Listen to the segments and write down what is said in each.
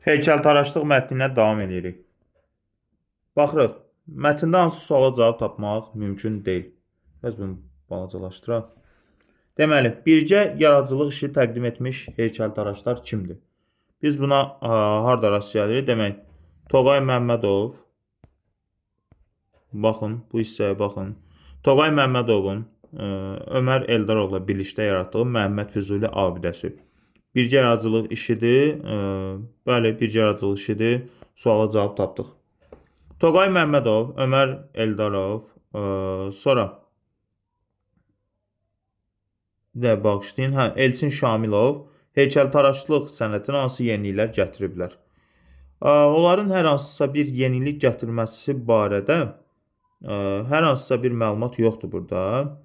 Heykəltaraşlıq mətninə davam edirik. Baxırıq, mətndə hansı suala cavab tapmaq mümkün deyil. Bəs bunu balacalaşdıraq. Deməli, birgə yaradıcılıq işi təqdim etmiş heykəltaraşlar kimdir? Biz buna harda rast gəlirik? Demək, Toğay Məmmədov. Baxın, bu hissəyə baxın. Toğay Məmmədovun Ömər Eldarovla birlikdə yaratdığı Məhəmməd Füzuli abidəsi. Birgə yaradıcılıq işidir. Bəli, birgə yaradıcılıq işidir. Suala cavab tapdıq. Toğay Məmmədov, Ömər Eldarov, sonra də bağışlayın, Elçin Şamilov heykəltaraşlıq sənətinə hansı yeniliklər gətiriblər? Onların hər hansısa bir yenilik gətirməsi barədə hər hansısa bir məlumat yoxdur burada.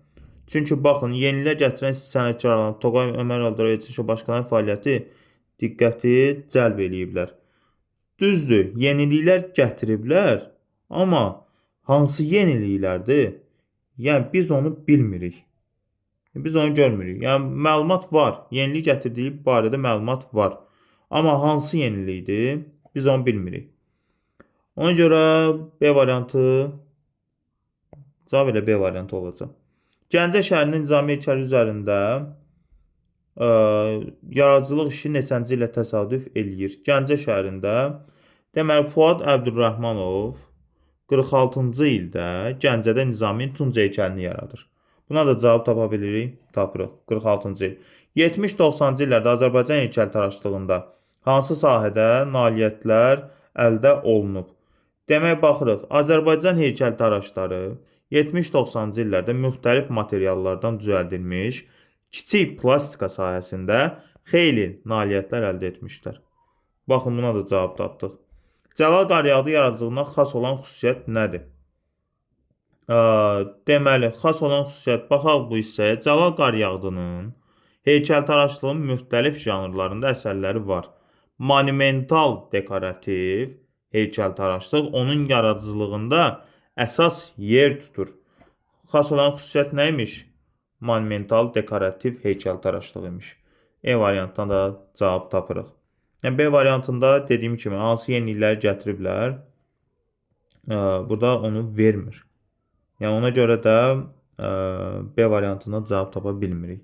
Çünki baxın, yeniliklər gətirən sənətkarların Toğay Ömər Eldarov, Elçin Şamilov başqalarının fəaliyyəti diqqəti cəlb eləyiblər. Düzdür, yeniliklər gətiriblər, amma hansı yeniliklərdir? Yəni biz onu bilmirik. Biz onu görmürük. Yəni məlumat var, yenilik gətirdiyi barədə məlumat var. Amma hansı yenilikdir? Biz onu bilmirik. Ona görə B variantı cavab elə B variantı olacaq. Gəncə şəhərinin Nizami heykəli üzərində yaradıcılıq işi neçənci ilə təsadüf eləyir? Gəncə şəhərində deməli Fuad Əbdürrəhmanov 46-cı ildə Gəncədə Nizaminin Tunc heykəlini yaradır. Buna da cavab tapa bilirik. Tapırıq. 46-cı il. 70-90-cı illərdə Azərbaycan heykəltaraşlığında hansı sahədə nailiyyətlər əldə olunub? Demək, baxırıq. Azərbaycan heykəltaraşları 70-90-cı illərdə müxtəlif materiallardan düzəldilmiş kiçik plastika sahəsində xeyli nailiyyətlər əldə etmişlər. Baxın, buna da cavab tapdıq. Cəlal Qaryağdı yaradıcılığına xas olan xüsusiyyət nədir? Deməli, xas olan xüsusiyyət, baxaq bu hissəyə. Cəlal Qaryağdının heykəltaraşlığın müxtəlif janrlarında əsərləri var. Monumental dekorativ heykəltaraşlıq onun yaradıcılığında əsas yer tutur. Xas olan xüsusiyyət nə imiş? Monumental dekorativ heykəltaraşlıq imiş. E variantından da cavab tapırıq. Yəni B variantında dediyim kimi hansı yenilikləri gətiriblər? Burada onu vermir. Yəni ona görə də B variantından cavab tapa bilmirik.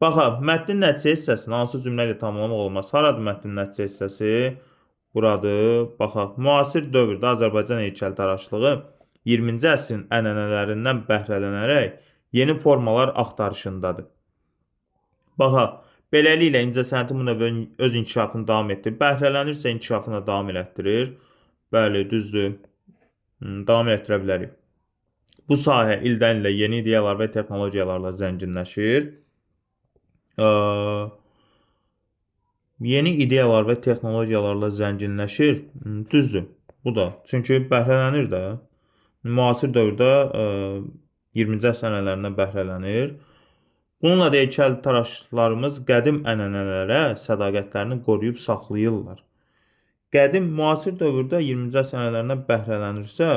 Baxaq, mətnin nəticə hissəsini hansı cümlə ilə tamamlamaq olmaz? Haradır mətnin nəticə hissəsi? Buradır. Baxaq, müasir dövrdə Azərbaycan heykəltaraşlığı 20-ci əsrin ənənələrindən bəhrələnərək yeni formalar axtarışındadır. Baxaq, beləliklə incəsənətin bu növ öz inkişafını davam etdirir. Bəhrələnirsə inkişafını davam elətdirir. Bəli, düzdür. Davam elətdirə bilərik. Bu sahə ildən ilə yeni ideyalar və texnologiyalarla zənginləşir. Yeni ideyalar və texnologiyalarla zənginləşir. Düzdür. Bu da. Çünki bəhrələnir də. Müasir dövrdə 20-ci əsr ənənələrindən bəhrələnir. Bununla da heykəltaraşlarımız qədim ənənələrə sədaqətlərini qoruyub saxlayırlar. Qədim müasir dövrdə 20-ci əsr ənənələrindən bəhrələnirsə,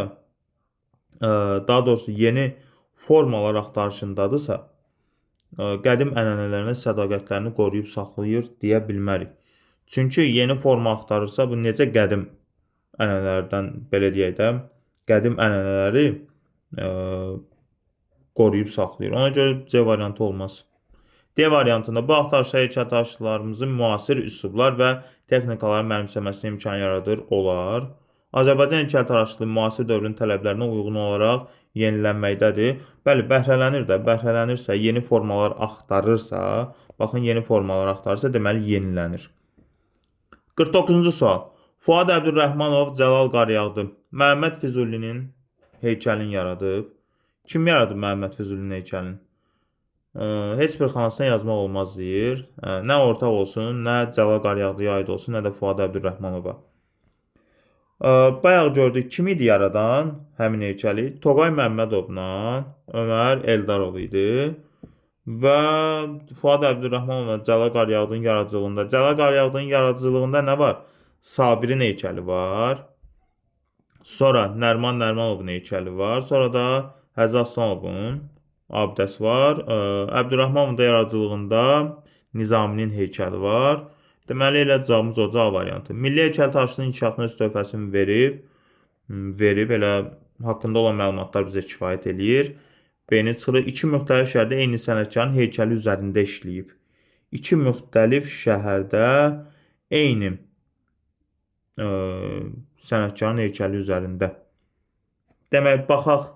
daha doğrusu yeni formalar axtarışındadırsa, qədim ənənələrinə sədaqətlərini qoruyub saxlayır deyə bilmərik. Çünki yeni forma axtarırsa, bu necə qədim ənənələrdən, belə deyək də, qədim ənənələri qoruyub saxlayır. Ona görə C variantı olmaz. D variantında bu axtarışlar heykəltaraşlarımızın müasir üslublar və texnikaların mənimsəməsinə imkan yaradır, olar. Azərbaycan heykəltaraşlığı müasir dövrün tələblərinə uyğun olaraq yenilənməkdədir. Bəli, bəhrələnir də. Bəhrələnirsə, yeni formalar axtarırsa, baxın, yeni formalar axtarırsa, deməli yenilənir. 49-cu sual. Fuad Əbdürrəhmanov, Cəlal Qaryağdı Məhəmməd Füzulinin heykəlini yaradıb. Kim yaradıb Məhəmməd Füzulinin heykəlini? Heç bir xanasına yazmaq olmaz deyir. Nə ortaq olsun, nə Cəlal Qaryağdıya aid olsun, nə də Fuad Əbdürrəhmanova. Bayaq gördük, kim idi yaradan həmin heykəli? Toğay Məmmədovla Ömər Eldarov idi. Və Fuad Əbdürrəhmanovla Cəlal Qaryağdının yaradıcılığında. Cəlal Qaryağdının yaradıcılığında nə var? Sabirin heykəli var. Sonra Nərman Nərmanovun heykəli var. Sonra da Həzi Aslanovun abidəsi var. Əbdürrəhmanovun da yaradıcılığında Nizaminin heykəli var. Deməli elə cavabımız o A variantı. Milli heykəltaraşlığın inkişafına öz töhfəsini verib elə haqqında olan məlumatlar bizə kifayət eləyir. B-ni çıxırıq. İki müxtəlif şəhərdə eyni sənətkarın heykəli üzərində işləyib. İki müxtəlif şəhərdə eyni sənətkarın heykəli üzərində. Demək, baxaq.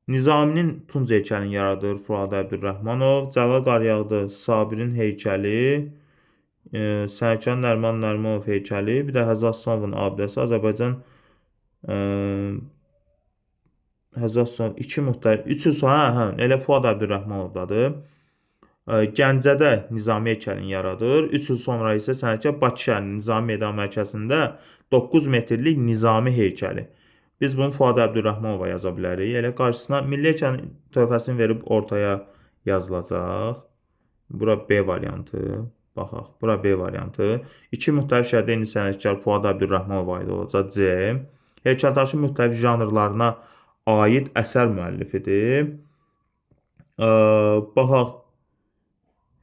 Nizaminin Tunc heykəlini yaradır Fuad Əbdürrəhmanov. Cəlal Qaryağdı Sabirin heykəli, Sərkan Nəriman Nərimanov heykəli, bir də Həzrət Aslan abidəsi Azərbaycan Həzrət Aslan iki müxtəlif, üçü elə Fuad Əbdürrəhmanovdadır. Gəncədə Nizami heykəlini yaradır. 3 il sonra isə sənətkar Bakı şəhərinin Nizami Meydan mərkəzində 9 metrlik Nizami heykəli. Biz bunu Fuad Əbdürrəhmanova yaza bilərik. Elə qarşısına milli heykəlin töhfəsini verib ortaya yazılacaq. Bura B variantı. Baxaq, bura B variantı. İki müxtəlif şəhərdə eyni sənətkar Fuad Əbdürrəhmanova aid olacaq. C. Heykəltaraşın müxtəlif janrlarına aid əsər müəllifidir. Baxaq.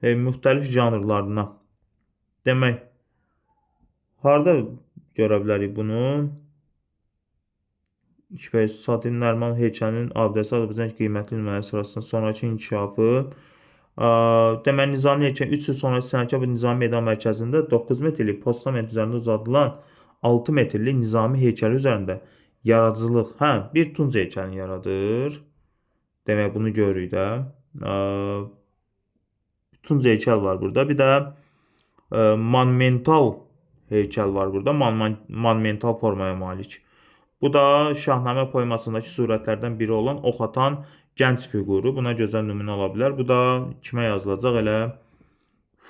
Müxtəlif janrlarına. Demək, harada görə bilərik bunu? Sadir Nəriman heykəlinin abidəsi Azərbaycan qiymətli nümunələri sırasında sonraki inkişafı. Demək, Nizami heykəli 3 il sonra sənətkar bu Nizami Meydan mərkəzində 9 metrlik postament üzərində uzadılan 6 metrlik Nizami heykəli üzərində yaradıcılıq. Bir Tunc heykəlini yaradır. Demək, bunu görürük də. Tunc heykəl var burada. Bir də monumental heykəl var burada. Monumental formaya malik. Bu da Şahnamə poemasındakı surətlərdən biri olan ox atan gənc fiquru. Buna gözəl nümunə ola bilər. Bu da kimə yazılacaq? Elə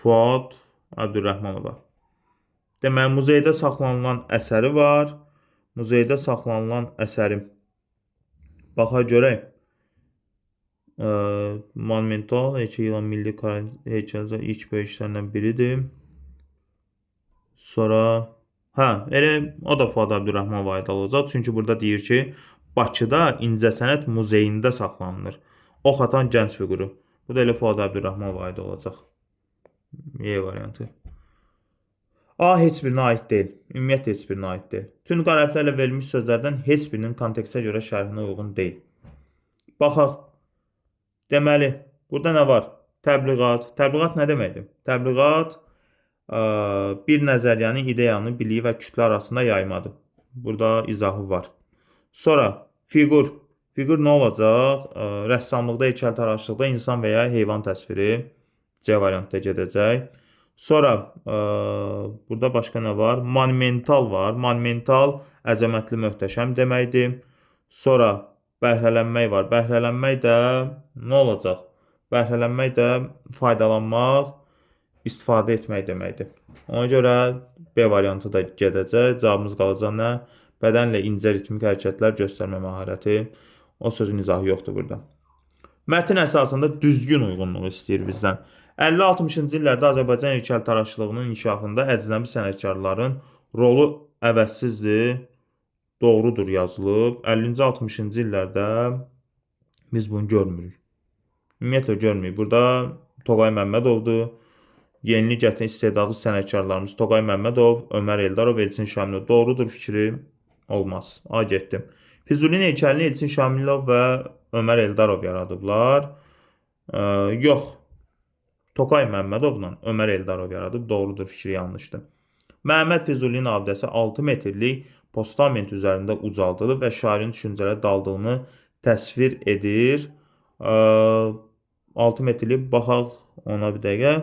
Fuad Əbdürrəhmanova. Demək, muzeydə saxlanılan əsəri var. Muzeydə saxlanılan əsəri. Baxa görək. Monumental heykəl ilan milli heykəlcə ilk böyük işlərindən biridir. Sonra elə o da Fuad Əbdürrəhmanova aid olacaq. Çünki burada deyir ki, Bakıda İncəsənət muzeyində saxlanılır. Ox atan gənc fiquru. Bu da elə Fuad Əbdürrəhmanova aid olacaq. E variantı. A heç birinə aid deyil. Ümumiyyətlə heç birinə aid deyil. Tünd hərflərlə verilmiş sözlərdən heç birinin kontekstə görə şərhinə uyğun deyil. Baxaq. Deməli, burada nə var? Təbliğat. Təbliğat nə deməkdir? Təbliğat bir nəzəriyyəni, ideyanı, biliyi və kütlə arasında yaymadır. Burada izahı var. Sonra fiqur. Fiqur nə olacaq? Rəssamlıqda, heykəltaraşlıqda insan və ya heyvan təsviri. C variantda gedəcək. Sonra burada başqa nə var? Monumental var. Monumental əzəmətli, möhtəşəm deməkdir. Sonra bəhrələnmək var. Bəhrələnmək də nə olacaq? Bəhrələnmək də faydalanmaq, istifadə etmək deməkdir. Ona görə B variantı da gedəcək. Cavabımız qalacaq nə? Bədənlə incə ritmik hərəkətlər göstərmə məharəti. O sözün izahı yoxdur burada. Mətn əsasında düzgün uyğunluq istəyir bizdən. 50-60-cı illərdə Azərbaycan heykəltaraşlığının inkişafında əcnəbi sənətkarların rolu əvəzsizdir. Doğrudur yazılıb. 50-60-cı illərdə biz bunu görmürük. Ümumiyyətlə görmürük. Burada Toğay Məmmədovdur. Yenilik gətirən istedadlı sənətkarlarımız Toğay Məmmədov, Ömər Eldarov, Elçin Şamilov. Doğrudur fikri olmaz. A getdim. Füzulinin heykəlini Elçin Şamilov və Ömər Eldarov yaradıblar. Yox. Toğay Məmmədovla Ömər Eldarov yaradıb. Doğrudur fikri yanlışdır. Məhəmməd Füzulinin abidəsi 6 metrlik postament üzərində ucaldılıb və şairin düşüncələrə daldığını təsvir edir. 6 metrlik baxaq ona bir dəqiqə.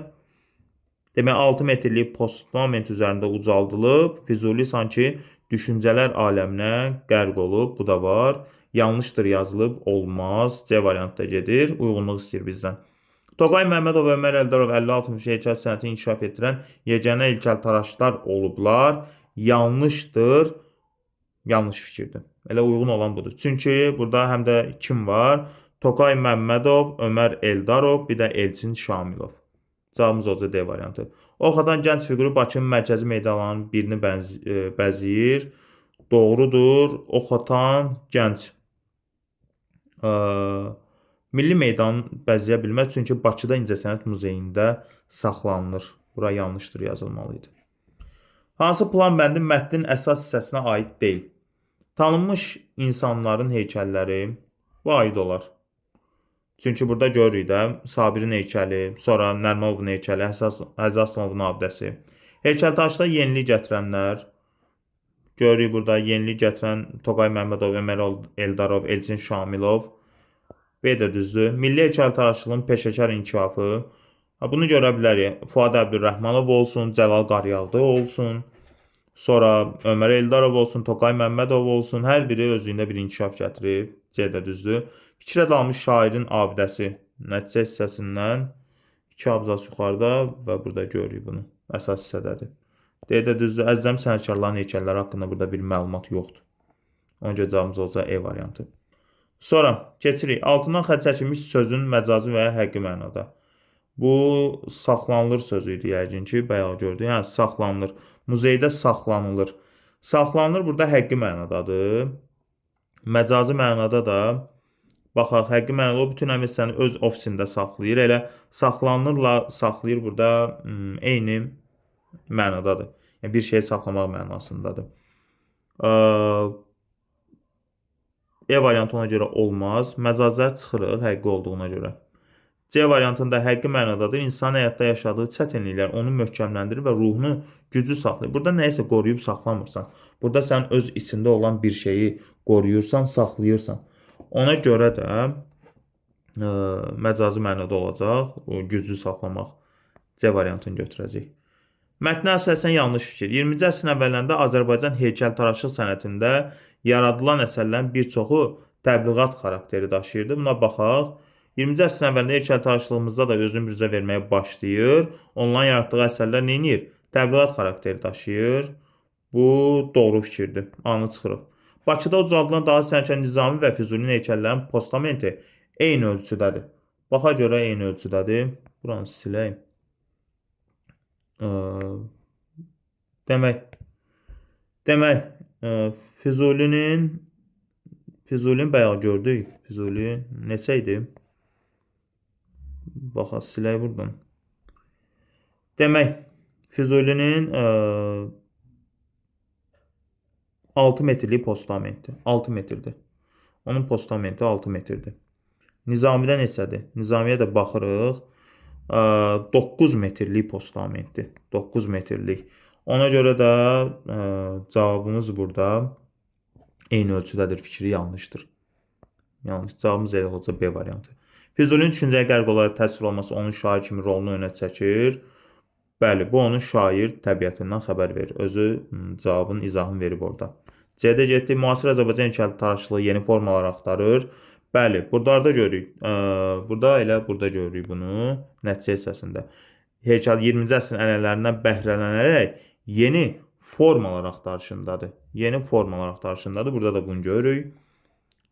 Demək, 6 metrlik postament üzərində ucaldılıb. Füzuli sanki düşüncələr aləminə qərq olub. Bu da var. Yanlışdır yazılıb. Olmaz. C variantda gedir. Uyğunluq istəyir bizdən. Toğay Məmmədov və Ömər Eldarov 50-60 heykəl sənətini inkişaf etdirən yeganə heykəltaraşlar olublar. Yanlışdır. Yanlış fikirdir. Elə uyğun olan budur. Çünki burada həm də kim var? Toğay Məmmədov, Ömər Eldarov, bir də Elçin Şamilov. Cavabımız olacaq D variantı. Ox atan gənc fiquru Bakının mərkəzi meydanlarının birini bəzəyir. Doğrudur. Ox atan gənc. Milli meydanı bəzəyə bilməz. Çünki Bakıda İncəsənət muzeyində saxlanılır. Bura yanlışdır yazılmalıydı. Hansı plan bəndi mətnin əsas hissəsinə aid deyil? Tanınmış insanların heykəlləri bu aid olar. Çünki burada görürük də Sabirin heykəli, sonra Nərimanovun heykəli, Həzrət Aslanovun abidəsi. Heykəltaraşda yenilik gətirənlər, görürük burada yenilik gətirən Toğay Məmmədov, Ömər Eldarov, Elçin Şamilov. B də düzdür. Milli heykəltaraşlığın peşəkar inkişafı. Bunu görə bilərik. Fuad Əbdürrəhmanov olsun, Cəlal Qaryağdı olsun. Sonra Ömər Eldarov olsun, Toğay Məmmədov olsun. Hər biri özlüyündə bir inkişaf gətirib. C də düzdür. Fikrə dalmış şairin abidəsi. Nəticə hissəsindən 2 abzas yuxarıda və burada görürük bunu. Əsas hissədədir. D də düzdür. Əzəm sənətkarların heykəlləri haqqında burada bir məlumat yoxdur. Ona görə cavabımız olacaq E variantı. Sonra keçirik. Altından xətt çəkilmiş sözün məcazi və ya həqiqi mənada. Bu saxlanılır sözü idi yəqin ki, bayaq gördük. Yəni saxlanılır. Muzeydə saxlanılır. Saxlanılır burada həqiqi mənadadır. Məcazi mənada da baxaq, həqiqi mənada o bütün əmrləri öz ofisində saxlayır. Elə saxlanılırla saxlayır burada eyni mənadadır. Yəni bir şeyi saxlamaq mənasındadır. E variantı ona görə olmaz. Məcazlar çıxırıq həqiqi olduğuna görə. C variantında həqiqi mənadadır. İnsan həyatda yaşadığı çətinliklər onu möhkəmləndirir və ruhunu güclü saxlayır. Burada nəyisə qoruyub saxlamırsan. Burada sən öz içində olan bir şeyi qoruyursan, saxlayırsan. Ona görə də məcazi mənada olacaq. O güclü saxlamaq. C variantını götürəcək. Mətnə əsasən yanlış fikir. 20-ci əsrin əvvəllərində Azərbaycan heykəltaraşlıq sənətində yaradılan əsərlərin bir çoxu təbliğat xarakteri daşıyırdı. Buna baxaq. 20-ci əsrin əvvəlində heykəltaraşlığımızda da özünü büruzə verməyə başlayır. Onların yaratdığı əsərlər nə edir? Təbliğat xarakteri daşıyır. Bu doğru fikirdir. Anı çıxırıq. Bakıda ucaldılan daha sənətkar Nizami və Füzulinin heykəllərinin postamenti eyni ölçüdədir. Baxa görə eyni ölçüdədir. Buranı siləyim. Demək, Füzulinin bayaq gördük. Füzuli neçə idi? Baxa, silək buradan. Demək, Füzulinin 6 metrlik postamenti. 6 metrdir. Onun postamenti 6 metrdir. Nizamidə neçədir? Nizamiyə də baxırıq. 9 metrlik postamenti. 9 metrlik. Ona görə də cavabımız burada eyni ölçüdədir. Fikri yanlışdır. Yanlış. Cavabımız elə olacaq B variantı. Füzulinin düşüncəyə qərq olaraq təsvir olması onun şair kimi rolunu önə çəkir. Bəli, bu onun şair təbiətindən xəbər verir. Özü cavabın izahını verib orada. C-də getdik. Müasir Azərbaycan heykəltaraşlığı yeni formalar axtarır. Bəli, burada görürük. Burada görürük bunu nəticə hissəsində. Heykəl 20-ci əsrin ənənələrindən bəhrələnərək yeni formalar axtarışındadır. Yeni formalar axtarışındadır. Burada da bunu görürük.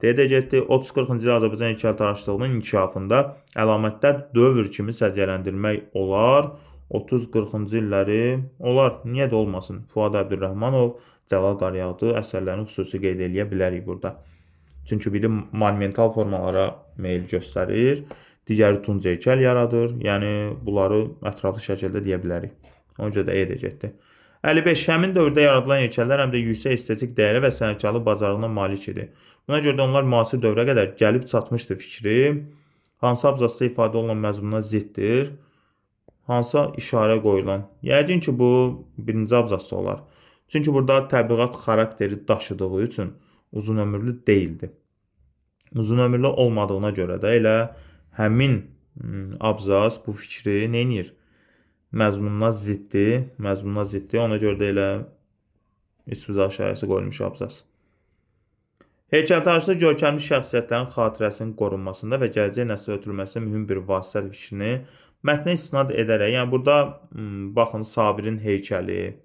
D-də getdik. 30-40-cı il Azərbaycan heykəltaraşlığının inkişafında əlamətlər dövr kimi səciyyələndirmək olar. 30-40-cı illəri olar. Niyə də olmasın? Fuad Əbdürrəhmanov, Cəlal Qaryağdı əsərlərini xüsusi qeyd edə bilərik burada. Çünki biri monumental formalara meyil göstərir, digəri tunc heykəl yaradır. Yəni bunları ətraflı şəkildə deyə bilərik. Ona görə də E də getdi. 55. Həmin dövrdə yaradılan heykəllər həm də yüksək estetik dəyərə və sənətkarlıq bacarığına malik idi. Buna görə də onlar müasir dövrə qədər gəlib çatmışdı fikri. Hansı abzasda ifadə olunan məzmununa ziddir? Hansı işarə qoyulan? Yəqin ki, bu birinci abzasda olar. Çünki burada təbliğat xarakteri daşıdığı üçün uzun ömürlü deyildi. Uzun ömürlü olmadığına görə də elə həmin abzas bu fikri nə edir? Məzmununa ziddir. Məzmununa ziddir. Ona görə də elə üst-üzə işarəsi qoyulmuş abzas. Heykəltaraşlıq görkəmli şəxsiyyətlərin xatirəsinin qorunmasında və gələcək nəslə ötürülməsində mühüm bir vasitədir fikrini mətnə istinad edərək, yəni burada baxın Sabirin heykəli,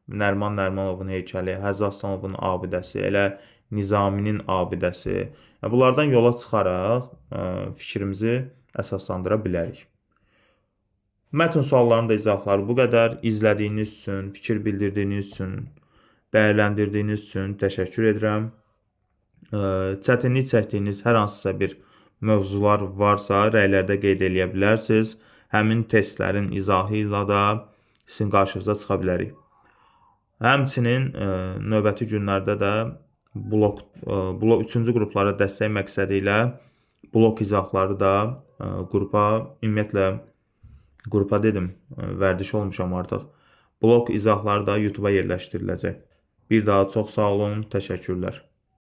Nəriman Nərimanovun heykəli, Həzrət Aslanovun abidəsi, elə Nizaminin abidəsi. Bunlardan yola çıxaraq fikrimizi əsaslandıra bilərik. Mətn suallarının da izahları bu qədər. İzlədiyiniz üçün, fikir bildirdiyiniz üçün, dəyərləndirdiyiniz üçün təşəkkür edirəm. Çətinlik çəkdiyiniz hər hansısa bir mövzular varsa rəylərdə qeyd edə bilərsiniz. Həmin testlərin izahı ilə də sizin qarşınıza çıxa bilərik. Həmçinin növbəti günlərdə də blok 3-cü qruplara dəstək məqsədi ilə blok izahları da qrupa, ümumiyyətlə qrupa dedim, vərdiş olmuşam artıq. Blok izahları da YouTube-a yerləşdiriləcək. Bir daha çox sağ olun, təşəkkürlər.